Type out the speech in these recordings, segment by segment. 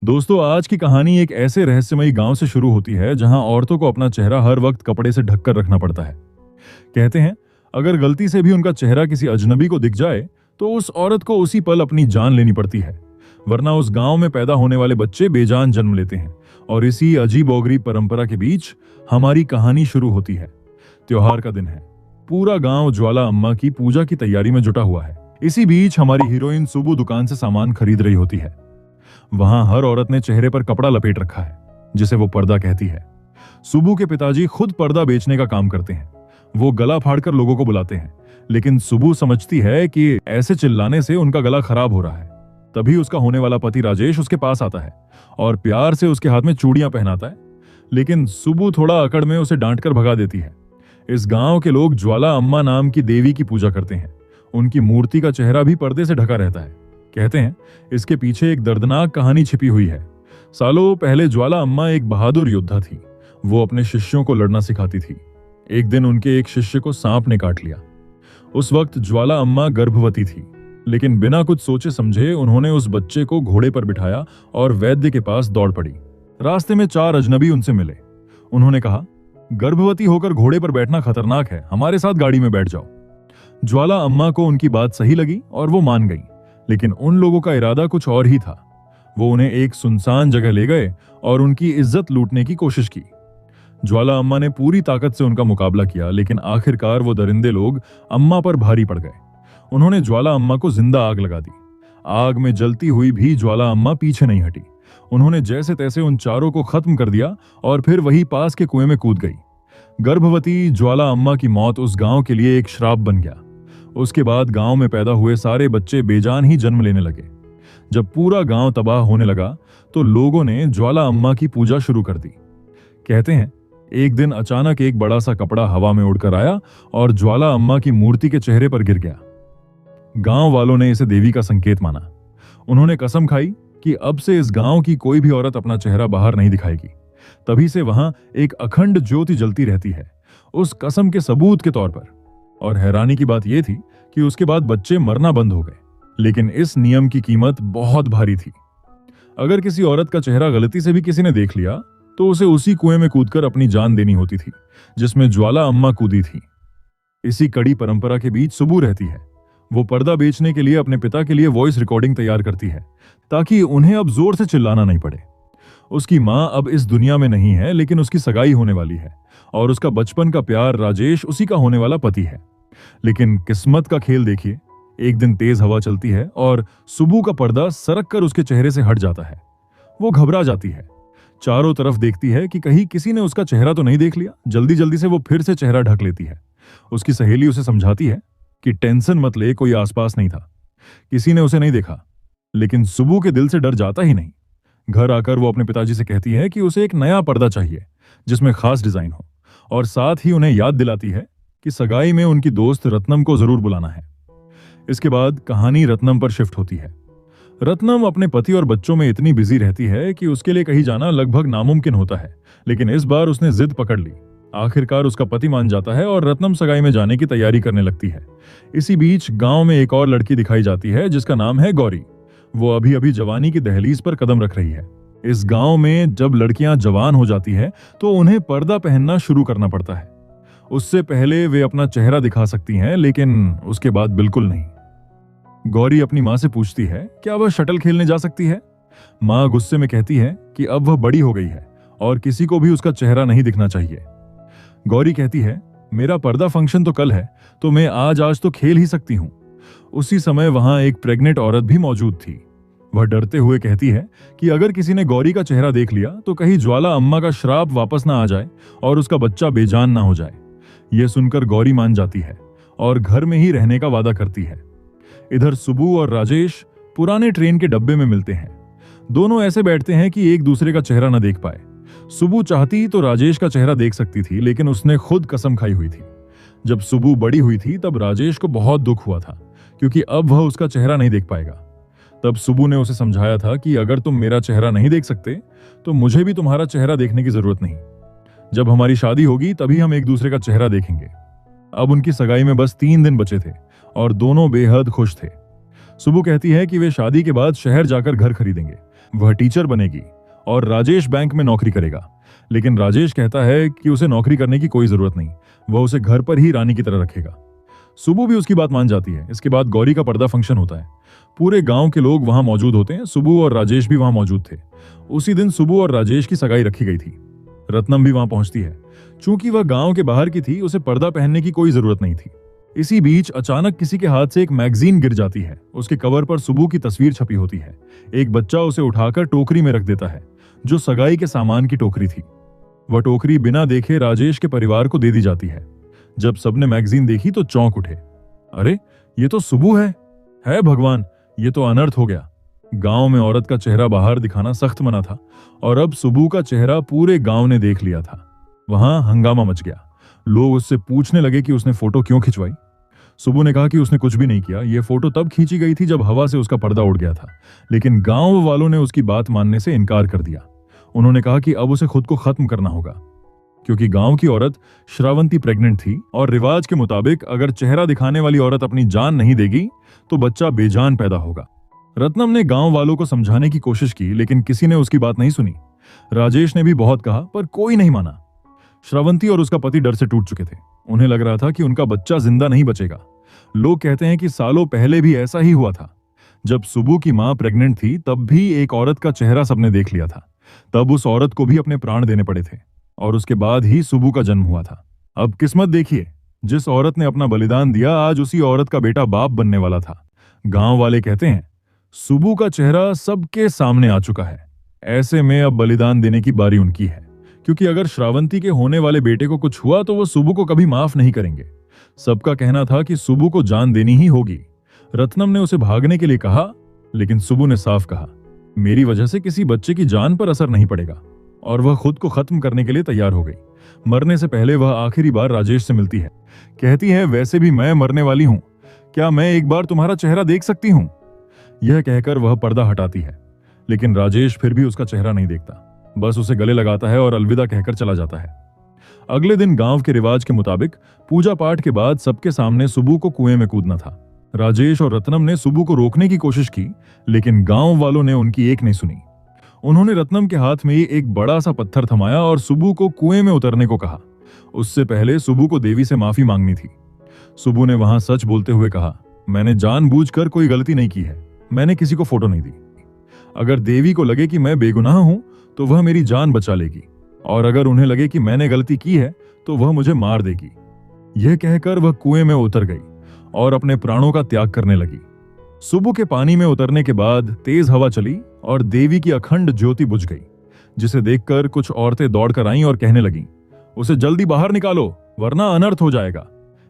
दोस्तों, आज की कहानी एक ऐसे रहस्यमयी गांव से शुरू होती है जहां औरतों को अपना चेहरा हर वक्त कपड़े से ढककर रखना पड़ता है। कहते हैं, अगर गलती से भी उनका चेहरा किसी अजनबी को दिख जाए तो उस औरत को उसी पल अपनी जान लेनी पड़ती है, वरना उस गांव में पैदा होने वाले बच्चे बेजान जन्म लेते हैं। और इसी अजीबोगरीब परंपरा के बीच हमारी कहानी शुरू होती है। त्योहार का दिन है। पूरा गांव ज्वाला अम्मा की पूजा की तैयारी में जुटा हुआ है। इसी बीच हमारी हीरोइन सुबु दुकान से सामान खरीद रही होती है। वहां हर औरत ने चेहरे पर कपड़ा लपेट रखा है, जिसे वो पर्दा कहती है। सुबु के पिताजी खुद पर्दा बेचने का काम करते हैं। वो गला फाड़कर लोगों को बुलाते हैं, लेकिन सुबु समझती है कि ऐसे चिल्लाने से उनका गला खराब हो रहा है। तभी उसका होने वाला पति राजेश उसके पास आता है और प्यार से उसके हाथ में चूड़ियां पहनाता है, लेकिन सुबु थोड़ा अकड़ में उसे डांटकर भगा देती है। इस गांव के लोग ज्वाला अम्मा नाम की देवी की पूजा करते हैं। उनकी मूर्ति का चेहरा भी पर्दे से ढका रहता है। कहते हैं, इसके पीछे एक दर्दनाक कहानी छिपी हुई है। सालों पहले ज्वाला अम्मा एक बहादुर योद्धा थी। वो अपने शिष्यों को लड़ना सिखाती थी। एक दिन उनके एक शिष्य को सांप ने काट लिया। उस वक्त ज्वाला अम्मा गर्भवती थी, लेकिन बिना कुछ सोचे समझे उन्होंने उस बच्चे को घोड़े पर बिठाया और वैद्य के पास दौड़ पड़ी। रास्ते में 4 अजनबी उनसे मिले। उन्होंने कहा, गर्भवती होकर घोड़े पर बैठना खतरनाक है, हमारे साथ गाड़ी में बैठ जाओ। ज्वाला अम्मा को उनकी बात सही लगी और वो मान गई, लेकिन उन लोगों का इरादा कुछ और ही था। वो उन्हें एक सुनसान जगह ले गए और उनकी इज्जत लूटने की कोशिश की। ज्वाला अम्मा ने पूरी ताकत से उनका मुकाबला किया, लेकिन आखिरकार वो दरिंदे लोग अम्मा पर भारी पड़ गए। उन्होंने ज्वाला अम्मा को जिंदा आग लगा दी। आग में जलती हुई भी ज्वाला अम्मा पीछे नहीं हटी। उन्होंने जैसे तैसे उन चारों को खत्म कर दिया और फिर वही पास के कुएं में कूद गई। गर्भवती ज्वाला अम्मा की मौत उस गांव के लिए एक श्राप बन गया। उसके बाद गांव में पैदा हुए सारे बच्चे बेजान ही जन्म लेने लगे। जब पूरा गांव तबाह होने लगा तो लोगों ने ज्वाला अम्मा की पूजा शुरू कर दी। कहते हैं, एक दिन अचानक एक बड़ा सा कपड़ा हवा में उड़कर आया और ज्वाला अम्मा की मूर्ति के चेहरे पर गिर गया। गांव वालों ने इसे देवी का संकेत माना। उन्होंने कसम खाई कि अब से इस गांव की कोई भी औरत अपना चेहरा बाहर नहीं दिखाएगी। तभी से वहां एक अखंड ज्योति जलती रहती है, उस कसम के सबूत के तौर पर। और हैरानी की बात यह थी कि उसके बाद बच्चे मरना बंद हो गए, लेकिन इस नियम की कीमत बहुत भारी थी। अगर किसी औरत का चेहरा गलती से भी किसी ने देख लिया तो उसे उसी कुएं में कूदकर अपनी जान देनी होती थी, जिसमें ज्वाला अम्मा कूदी थी। इसी कड़ी परंपरा के बीच सुबु रहती है। वो पर्दा बेचने के लिए अपने पिता के लिए वॉइस रिकॉर्डिंग तैयार करती है, ताकि उन्हें अब जोर से चिल्लाना नहीं पड़े। उसकी मां अब इस दुनिया में नहीं है, लेकिन उसकी सगाई होने वाली है और उसका बचपन का प्यार राजेश उसी का होने वाला पति है। लेकिन किस्मत का खेल देखिए, एक दिन तेज हवा चलती है और सुबु का पर्दा सरक कर उसके चेहरे से हट जाता है। वो घबरा जाती है, चारों तरफ देखती है कि कहीं किसी ने उसका चेहरा तो नहीं देख लिया। जल्दी जल्दी से वो फिर से चेहरा ढक लेती है। उसकी सहेली उसे समझाती है कि टेंशन मत ले, कोई आसपास नहीं था, किसी ने उसे नहीं देखा। लेकिन सुबु के दिल से डर जाता ही नहीं। घर आकर वो अपने पिताजी से कहती है कि उसे एक नया पर्दा चाहिए जिसमें खास डिजाइन हो, और साथ ही उन्हें याद दिलाती है कि सगाई में उनकी दोस्त रत्नम को जरूर बुलाना है। इसके बाद कहानी रत्नम पर शिफ्ट होती है। रत्नम अपने पति और बच्चों में इतनी बिजी रहती है कि उसके लिए कहीं जाना लगभग नामुमकिन होता है, लेकिन इस बार उसने जिद पकड़ ली। आखिरकार उसका पति मान जाता है और रत्नम सगाई में जाने की तैयारी करने लगती है। इसी बीच गांव में एक और लड़की दिखाई जाती है जिसका नाम है गौरी। वो अभी अभी जवानी की दहलीज पर कदम रख रही है। इस गांव में जब लड़कियां जवान हो जाती है तो उन्हें पर्दा पहनना शुरू करना पड़ता है। उससे पहले वे अपना चेहरा दिखा सकती हैं, लेकिन उसके बाद बिल्कुल नहीं। गौरी अपनी मां से पूछती है, क्या वह शटल खेलने जा सकती है? मां गुस्से में कहती है कि अब वह बड़ी हो गई है और किसी को भी उसका चेहरा नहीं दिखना चाहिए। गौरी कहती है, मेरा पर्दा फंक्शन तो कल है, तो मैं आज तो खेल ही सकती हूं। उसी समय वहां एक प्रेग्नेंट औरत भी मौजूद थी। वह डरते हुए कहती है कि अगर किसी ने गौरी का चेहरा देख लिया तो कहीं ज्वाला अम्मा का श्राप वापस ना आ जाए और उसका बच्चा बेजान ना हो जाए। यह सुनकर गौरी मान जाती है और घर में ही रहने का वादा करती है। इधर सुबु और राजेश पुराने ट्रेन के डब्बे में मिलते हैं। दोनों ऐसे बैठते हैं कि एक दूसरे का चेहरा न देख पाए। सुबु चाहती तो राजेश का चेहरा देख सकती थी, लेकिन उसने खुद कसम खाई हुई थी। जब सुबु बड़ी हुई थी तब राजेश को बहुत दुख हुआ था, क्योंकि अब वह उसका चेहरा नहीं देख पाएगा। तब सुबु ने उसे समझाया था कि अगर तुम मेरा चेहरा नहीं देख सकते तो मुझे भी तुम्हारा चेहरा देखने की जरूरत नहीं। जब हमारी शादी होगी तभी हम एक दूसरे का चेहरा देखेंगे। अब उनकी सगाई में बस 3 दिन बचे थे और दोनों बेहद खुश थे। सुबु कहती है कि वे शादी के बाद शहर जाकर घर खरीदेंगे, वह टीचर बनेगी और राजेश बैंक में नौकरी करेगा। लेकिन राजेश कहता है कि उसे नौकरी करने की कोई जरूरत नहीं, वह उसे घर पर ही रानी की तरह रखेगा। सुबू भी उसकी बात मान जाती है। इसके बाद गौरी का पर्दा फंक्शन होता है। पूरे गांव के लोग वहां मौजूद होते हैं। सुबू और राजेश भी वहां मौजूद थे। उसी दिन सुबू और राजेश की सगाई रखी गई थी। रत्नम भी वहां पहुंचती है। चूंकि वह गांव के बाहर की थी, उसे पर्दा पहनने की कोई जरूरत नहीं थी। इसी बीच अचानक किसी के हाथ से एक मैगजीन गिर जाती है। उसके कवर पर सुबू की तस्वीर छपी होती है। एक बच्चा उसे उठाकर टोकरी में रख देता है, जो सगाई के सामान की टोकरी थी। वह टोकरी बिना देखे राजेश के परिवार को दे दी जाती है। जब सबने मैगजीन देखी तो चौंक उठे। अरे, ये तो सुबू है भगवान, ये तो अनर्थ हो गया। गांव में औरत का चेहरा बाहर दिखाना सख्त मना था और अब सुबू का चेहरा पूरे गांव ने देख लिया था। वहां हंगामा मच गया। लोग उससे पूछने लगे कि उसने फोटो क्यों खिंचवाई। सुबू ने कहा कि उसने कुछ भी नहीं किया, यह फोटो तब खींची गई थी जब हवा से उसका पर्दा उड़ गया था। लेकिन गांव वालों ने उसकी बात मानने से इनकार कर दिया। उन्होंने कहा कि अब उसे खुद को खत्म करना होगा, क्योंकि गांव की औरत श्रावंती प्रेग्नेंट थी और रिवाज के मुताबिक अगर चेहरा दिखाने वाली औरत अपनी जान नहीं देगी तो बच्चा बेजान पैदा होगा। रत्नम ने गांव वालों को समझाने की कोशिश की, लेकिन किसी ने उसकी बात नहीं सुनी। राजेश ने भी बहुत कहा, पर कोई नहीं माना। श्रावंती और उसका पति डर से टूट चुके थे। उन्हें लग रहा था कि उनका बच्चा जिंदा नहीं बचेगा। लोग कहते हैं कि सालों पहले भी ऐसा ही हुआ था। जब सुबू की मां प्रेग्नेंट थी, तब भी एक औरत का चेहरा सबने देख लिया था। तब उस औरत को भी अपने प्राण देने पड़े थे और उसके बाद ही सुबू का जन्म हुआ था। अब किस्मत देखिए, जिस औरत ने अपना बलिदान दिया, आज उसी औरत का बेटा बाप बनने वाला था। गांव वाले कहते हैं सुबू का चेहरा सबके सामने आ चुका है। ऐसे में अब बलिदान देने की बारी उनकी है, क्योंकि अगर श्रावंती के होने वाले बेटे को कुछ हुआ तो वो सुबू को कभी माफ नहीं करेंगे। सबका कहना था कि सुबू को जान देनी ही होगी। रत्नम ने उसे भागने के लिए कहा, लेकिन सुबू ने साफ कहा, मेरी वजह से किसी बच्चे की जान पर असर नहीं पड़ेगा। और वह खुद को खत्म करने के लिए तैयार हो गई। मरने से पहले वह आखिरी बार राजेश से मिलती है। कहती है, वैसे भी मैं मरने वाली हूं, क्या मैं एक बार तुम्हारा चेहरा देख सकती हूं? यह कहकर वह पर्दा हटाती है, लेकिन राजेश फिर भी उसका चेहरा नहीं देखता। बस उसे गले लगाता है और अलविदा कहकर चला जाता है। अगले दिन गांव के रिवाज के मुताबिक पूजा पाठ के बाद सबके सामने सुबू को कुएं में कूदना था। राजेश और रत्नम ने सुबू को रोकने की कोशिश की, लेकिन गांव वालों ने उनकी एक नहीं सुनी। उन्होंने रत्नम के हाथ में एक बड़ा सा पत्थर थमाया और सुबू को कुएं में उतरने को कहा। उससे पहले सुबू को देवी से माफी मांगनी थी। सुबू ने वहां सच बोलते हुए कहा, मैंने जानबूझकर कोई गलती नहीं की है, मैंने किसी को फोटो नहीं दी। अगर देवी को लगे कि मैं बेगुनाह हूं तो वह मेरी जान बचा लेगी, और अगर उन्हें लगे कि मैंने गलती की है तो वह मुझे मार देगी। यह कहकर वह कुएं में उतर गई और अपने प्राणों का त्याग करने लगी। सुबह के पानी में उतरने के बाद तेज हवा चली और देवी की अखंड ज्योति बुझ गई, जिसे देखकर कुछ औरतें दौड़कर आईं और कहने लगीं, उसे जल्दी बाहर निकालो वरना अनर्थ हो जाएगा।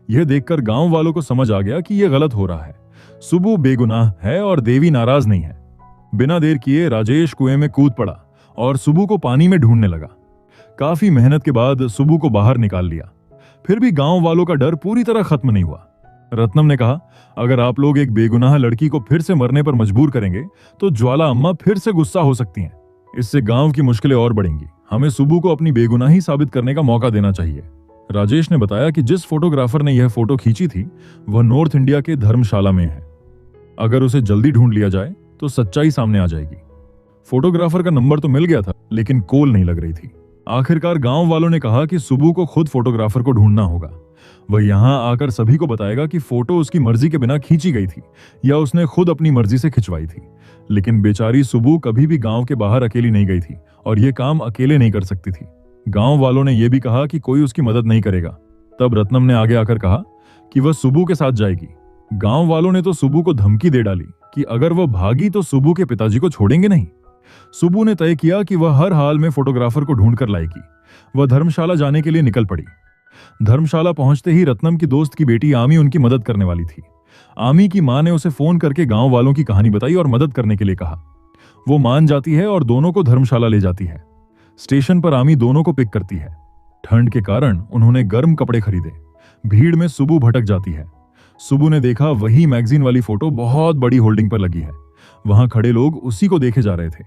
यह देखकर गांव वालों को समझ आ गया कि यह गलत हो रहा है। सुबह बेगुनाह है और देवी नाराज नहीं है। बिना देर किए राजेश कुएं में कूद पड़ा और सुबह को पानी में ढूंढने लगा। काफी मेहनत के बाद सुबह को बाहर निकाल लिया। फिर भी गांव वालों का डर पूरी तरह खत्म नहीं हुआ। रत्नम ने कहा, अगर आप लोग एक बेगुनाह लड़की को फिर से मरने पर मजबूर करेंगे तो ज्वाला अम्मा फिर से गुस्सा हो सकती हैं। इससे गांव की मुश्किलें और बढ़ेंगी। हमें सुबह को अपनी बेगुनाही साबित करने का मौका देना चाहिए। राजेश ने बताया कि जिस फोटोग्राफर ने यह फोटो खींची थी वह नॉर्थ इंडिया के धर्मशाला में है। अगर उसे जल्दी ढूंढ लिया जाए तो सच्चाई सामने आ जाएगी। फोटोग्राफर का नंबर तो मिल गया था, लेकिन कॉल नहीं लग रही थी। आखिरकार गांव वालों ने कहा कि सुबह को खुद फोटोग्राफर को ढूंढना होगा। वह यहां आकर सभी को बताएगा कि फोटो उसकी मर्जी के बिना खींची गई थी या उसने खुद अपनी मर्जी से खिंचवाई थी। लेकिन बेचारी सुबह कभी भी गांव के बाहर अकेली नहीं गई थी और यह काम अकेले नहीं कर सकती थी। गांव वालों ने यह भी कहा कि कोई उसकी मदद नहीं करेगा। तब रत्नम ने आगे आकर कहा कि वह सुबह के साथ जाएगी। गांव वालों ने तो सुबह को धमकी दे डाली कि अगर वह भागी तो सुबह के पिताजी को छोड़ेंगे नहीं। सुबह ने तय किया कि वह हर हाल में फोटोग्राफर को ढूंढ कर लाएगी। वह धर्मशाला जाने के लिए निकल पड़ी। धर्मशाला पहुंचते ही रत्नम की दोस्त की बेटी आमी उनकी मदद करने वाली थी। आमी की मां ने उसे फोन करके गांव वालों की कहानी बताई और मदद करने के लिए कहा। वो मान जाती है और दोनों को धर्मशाला ले जाती है। स्टेशन पर आमी दोनों को पिक करती है। ठंड के कारण उन्होंने गर्म कपड़े खरीदे। भीड़ में सुबह भटक जाती है। सुबह ने देखा वही मैगजीन वाली फोटो बहुत बड़ी होल्डिंग पर लगी है। वहां खड़े लोग उसी को देखे जा रहे थे।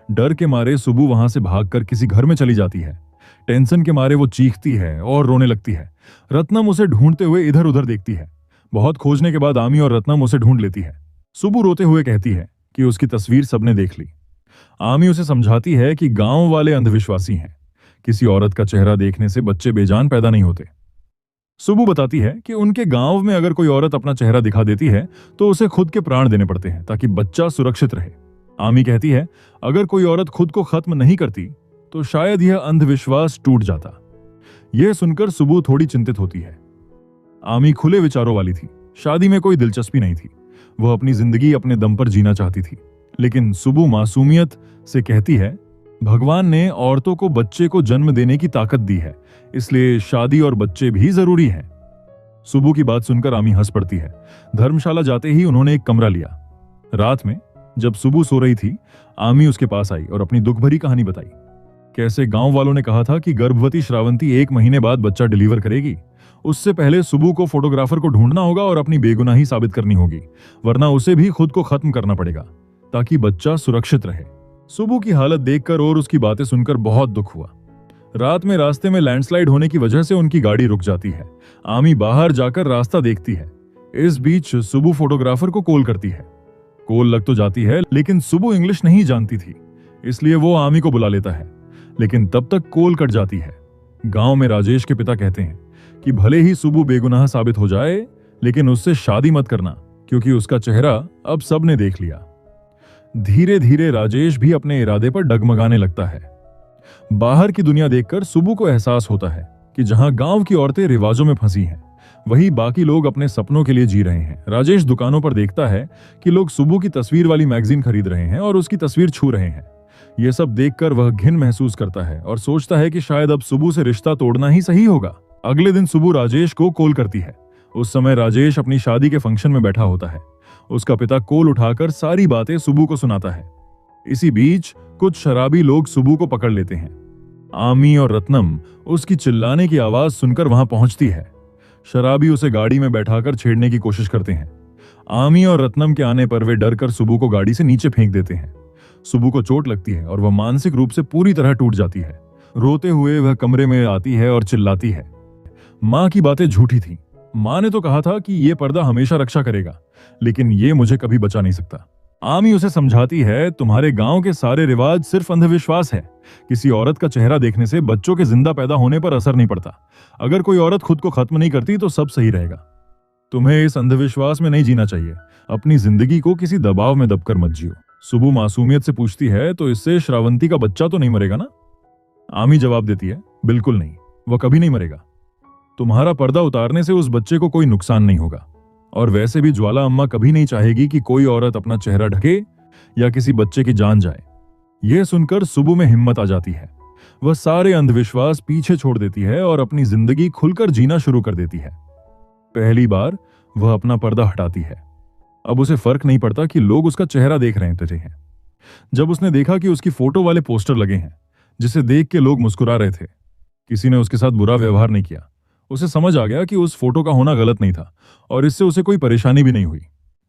डर के मारे सुबह वहां से भागकर किसी घर में चली जाती है। टेंशन के मारे वो चीखती है और रोने लगती है। रत्नम उसे ढूंढते हुए इधर उधर देखती है। बहुत खोजने के बाद आमी और रत्नम उसे ढूंढ लेती है। सुबह रोते हुए कहती है कि उसकी तस्वीर सबने देख ली। आमी उसे समझाती है कि गांव वाले अंधविश्वासी हैं। किसी औरत का चेहरा देखने से बच्चे बेजान पैदा नहीं होते। सुबु बताती है कि उनके गांव में अगर कोई औरत अपना चेहरा दिखा देती है तो उसे खुद के प्राण देने पड़ते हैं ताकि बच्चा सुरक्षित रहे। आमी कहती है अगर कोई औरत खुद को खत्म नहीं करती तो शायद यह अंधविश्वास टूट जाता। यह सुनकर सुबु थोड़ी चिंतित होती है। आमी खुले विचारों वाली थी, शादी में कोई दिलचस्पी नहीं थी। वह अपनी जिंदगी अपने दम पर जीना चाहती थी। लेकिन सुबु मासूमियत से कहती है भगवान ने औरतों को बच्चे को जन्म देने की ताकत दी है, इसलिए शादी और बच्चे भी जरूरी हैं। सुबु की बात सुनकर आमी हंस पड़ती है। धर्मशाला जाते ही उन्होंने एक कमरा लिया। रात में जब सुबु सो रही थी, आमी उसके पास आई और अपनी दुख भरी कहानी बताई। कैसे गांव वालों ने कहा था कि गर्भवती श्रावंती 1 महीने बाद बच्चा डिलीवर करेगी। उससे पहले सुबु को फोटोग्राफर को ढूंढना होगा और अपनी बेगुनाही साबित करनी होगी, वरना उसे भी खुद को खत्म करना पड़ेगा ताकि बच्चा सुरक्षित रहे। सुबु की हालत देखकर और उसकी बातें सुनकर बहुत दुख हुआ। रात में रास्ते में लैंडस्लाइड होने की वजह से उनकी गाड़ी रुक जाती है। आमी बाहर जाकर रास्ता देखती है। इस बीच सुबु फोटोग्राफर को कॉल करती है। कॉल लग तो जाती है, लेकिन सुबु इंग्लिश नहीं जानती थी, इसलिए वो आमी को बुला लेता है। लेकिन तब तक कॉल कट जाती है। गांव में राजेश के पिता कहते हैं कि भले ही सुबु बेगुनाह साबित हो जाए, लेकिन उससे शादी मत करना, क्योंकि उसका चेहरा अब सबने देख लिया। धीरे धीरे राजेश भी अपने इरादे पर डगमगाने लगता है। बाहर की दुनिया देखकर सुबु को एहसास होता है कि जहां गांव की औरतें रिवाजों में फंसी हैं, वहीं बाकी लोग अपने सपनों के लिए जी रहे हैं। राजेश दुकानों पर देखता है कि लोग सुबु की तस्वीर वाली मैगजीन खरीद रहे हैं और उसकी तस्वीर छू रहे हैं। यह सब देखकर वह घिन महसूस करता है और सोचता है कि शायद अब सुबु से रिश्ता तोड़ना ही सही होगा। अगले दिन सुबु राजेश को कॉल करती है। उस समय राजेश अपनी शादी के फंक्शन में बैठा होता है। उसका पिता कॉल उठाकर सारी बातें सुबु को सुनाता है। इसी बीच कुछ शराबी लोग सुबु को पकड़ लेते हैं। आमी और रत्नम उसकी चिल्लाने की आवाज सुनकर वहां पहुंचती है। शराबी उसे गाड़ी में बैठाकर छेड़ने की कोशिश करते हैं। आमी और रत्नम के आने पर वे डरकर सुबु को गाड़ी से नीचे फेंक देते हैं। सुबु को चोट लगती है और वह मानसिक रूप से पूरी तरह टूट जाती है। रोते हुए वह कमरे में आती है और चिल्लाती है। माँ की बातें झूठी थी। माँ ने तो कहा था कि यह पर्दा हमेशा रक्षा करेगा, लेकिन ये मुझे कभी बचा नहीं सकता। आमी उसे समझाती है तुम्हारे गांव के सारे रिवाज सिर्फ अंधविश्वास है। किसी औरत का चेहरा देखने से बच्चों के जिंदा पैदा होने पर असर नहीं पड़ता। अगर कोई औरत खुद को खत्म नहीं करती तो सब सही रहेगा। तुम्हें इस अंधविश्वास में नहीं जीना चाहिए। अपनी जिंदगी को किसी दबाव में दबकर मत जियो। सुबु मासूमियत से पूछती है तो इससे श्रावंती का बच्चा तो नहीं मरेगा ना? आमी जवाब देती है बिल्कुल नहीं, वह कभी नहीं मरेगा। तुम्हारा पर्दा उतारने से उस बच्चे को कोई नुकसान नहीं होगा। और वैसे भी ज्वाला अम्मा कभी नहीं चाहेगी कि कोई औरत अपना चेहरा ढके या किसी बच्चे की जान जाए। यह सुनकर सुबु में हिम्मत आ जाती है। वह सारे अंधविश्वास पीछे छोड़ देती है और अपनी जिंदगी खुलकर जीना शुरू कर देती है। पहली बार वह अपना पर्दा हटाती है। अब उसे फर्क नहीं पड़ता कि लोग उसका चेहरा देख रहे हैं। जब उसने देखा कि उसकी फोटो वाले पोस्टर लगे हैं, जिसे देख के लोग मुस्कुरा रहे थे, किसी ने उसके साथ बुरा व्यवहार नहीं किया, उसे समझ आ गया कि उस फोटो का होना गलत नहीं था और इससे उसे कोई परेशानी भी नहीं हुई।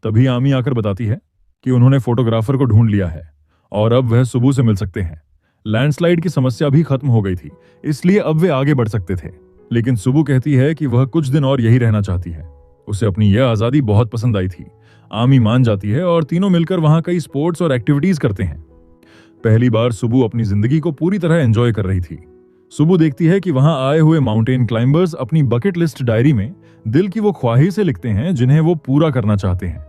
तभी आमी आकर बताती है कि उन्होंने फोटोग्राफर को ढूंढ लिया है और अब वह सुबु से मिल सकते हैं। लैंडस्लाइड की समस्या भी खत्म हो गई थी, इसलिए अब वे आगे बढ़ सकते थे। लेकिन सुबु कहती है कि वह कुछ दिन और यही रहना चाहती है। उसे अपनी यह आजादी बहुत पसंद आई थी। आमी मान जाती है और तीनों मिलकर वहां कई स्पोर्ट्स और एक्टिविटीज करते हैं। पहली बार सुबु अपनी जिंदगी को पूरी तरह एंजॉय कर रही थी। सुबु देखती है कि वहां आए हुए माउंटेन क्लाइंबर्स अपनी बकेट लिस्ट डायरी में दिल की वो ख्वाहिशें लिखते हैं जिन्हें वो पूरा करना चाहते हैं।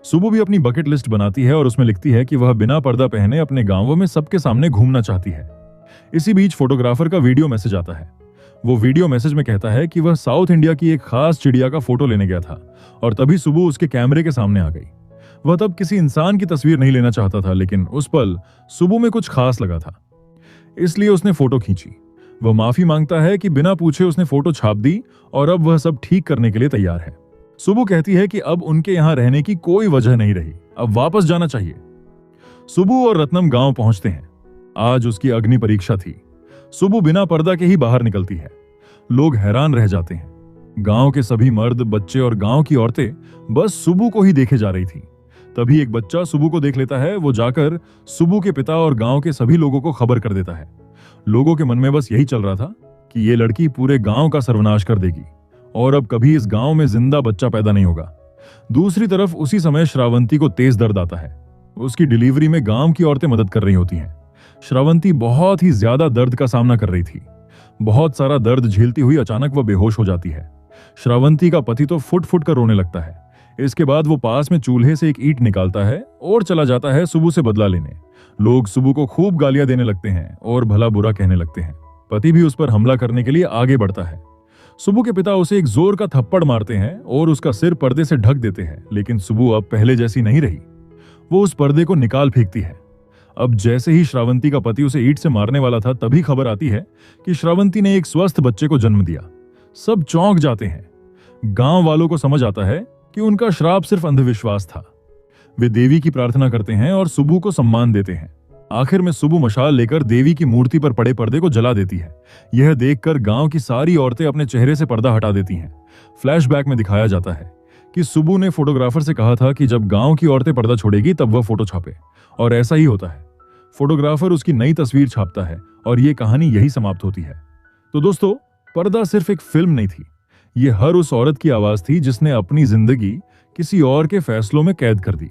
सुबु भी अपनी बकेट लिस्ट बनाती है और उसमें लिखती है कि वह बिना पर्दा पहने अपने गांवों में सबके सामने घूमना चाहती है। इसी बीच फोटोग्राफर का वीडियो मैसेज आता है। वो वीडियो मैसेज में कहता है कि वह साउथ इंडिया की एक खास चिड़िया का फोटो लेने गया था और तभी सुबु उसके कैमरे के सामने आ गई। वह तब किसी इंसान की तस्वीर नहीं लेना चाहता था, लेकिन उस पल सुबु में कुछ खास लगा था, इसलिए उसने फोटो खींची। वह माफी मांगता है कि बिना पूछे उसने फोटो छाप दी और अब वह सब ठीक करने के लिए तैयार है। सुबु कहती है कि अब उनके यहां रहने की कोई वजह नहीं रही, अब वापस जाना चाहिए। सुबु और रत्नम गांव पहुंचते हैं। आज उसकी अग्नि परीक्षा थी। सुबु बिना पर्दा के ही बाहर निकलती है। लोग हैरान रह जाते हैं। गांव के सभी मर्द, बच्चे और गांव की औरतें बस सुबु को ही देखे जा रही थी। तभी एक बच्चा सुबु को देख लेता है। वो जाकर सुबु के पिता और गांव के सभी लोगों को खबर कर देता है। लोगों के मन में बस यही चल रहा था कि ये लड़की पूरे गांव का सर्वनाश कर देगी और अब कभी इस गांव में जिंदा बच्चा पैदा नहीं होगा। दूसरी तरफ उसी समय श्रावंती को तेज दर्द आता है। उसकी डिलीवरी में गांव की औरतें मदद कर रही होती हैं। श्रावंती बहुत ही ज्यादा दर्द का सामना कर रही थी। बहुत सारा दर्द झेलती हुई अचानक वह बेहोश हो जाती है। श्रावंती का पति तो फुट फुट कर रोने लगता है। इसके बाद वो पास में चूल्हे से एक ईंट निकालता है और चला जाता है सुबु से बदला लेने। लोग सुबु को खूब गालियां देने लगते हैं और भला बुरा कहने लगते हैं। पति भी उस पर हमला करने के लिए आगे बढ़ता है। सुबु के पिता उसे एक जोर का थप्पड़ मारते हैं और उसका सिर पर्दे से ढक देते हैं, लेकिन सुबु अब पहले जैसी नहीं रही। वो उस पर्दे को निकाल फेंकती है। अब जैसे ही श्रावंती का पति उसे ईंट से मारने वाला था, तभी खबर आती है कि श्रावंती ने एक स्वस्थ बच्चे को जन्म दिया। सब चौंक जाते हैं। गांव वालों को समझ आता है कि उनका श्राप सिर्फ अंधविश्वास था। वे देवी की प्रार्थना करते हैं और सुबु को सम्मान देते हैं। आखिर में सुबु मशाल लेकर देवी की मूर्ति पर पड़े पर्दे को जला देती है। यह देखकर गांव की सारी औरतें अपने चेहरे से पर्दा हटा देती हैं। फ्लैशबैक में दिखाया जाता है कि सुबु ने फोटोग्राफर से कहा था कि जब गांव की औरतें पर्दा छोड़ेगी तब वह फोटो छापे, और ऐसा ही होता है। फोटोग्राफर उसकी नई तस्वीर छापता है और यह कहानी यही समाप्त होती है। तो दोस्तों, पर्दा सिर्फ एक फिल्म नहीं थी, यह हर उस औरत की आवाज थी जिसने अपनी जिंदगी किसी और के फैसलों में कैद कर दी।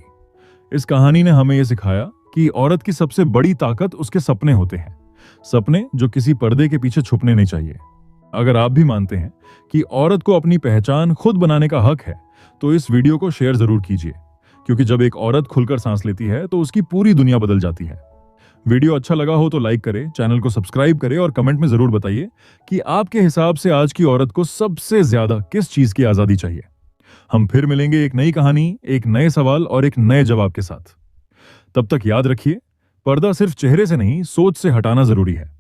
इस कहानी ने हमें यह सिखाया कि औरत की सबसे बड़ी ताकत उसके सपने होते हैं, सपने जो किसी पर्दे के पीछे छुपने नहीं चाहिए। अगर आप भी मानते हैं कि औरत को अपनी पहचान खुद बनाने का हक है, तो इस वीडियो को शेयर जरूर कीजिए, क्योंकि जब एक औरत खुलकर सांस लेती है तो उसकी पूरी दुनिया बदल जाती है। वीडियो अच्छा लगा हो तो लाइक करें, चैनल को सब्सक्राइब करें और कमेंट में जरूर बताइए कि आपके हिसाब से आज की औरत को सबसे ज्यादा किस चीज की आजादी चाहिए। हम फिर मिलेंगे एक नई कहानी, एक नए सवाल और एक नए जवाब के साथ। तब तक याद रखिए, पर्दा सिर्फ चेहरे से नहीं, सोच से हटाना जरूरी है।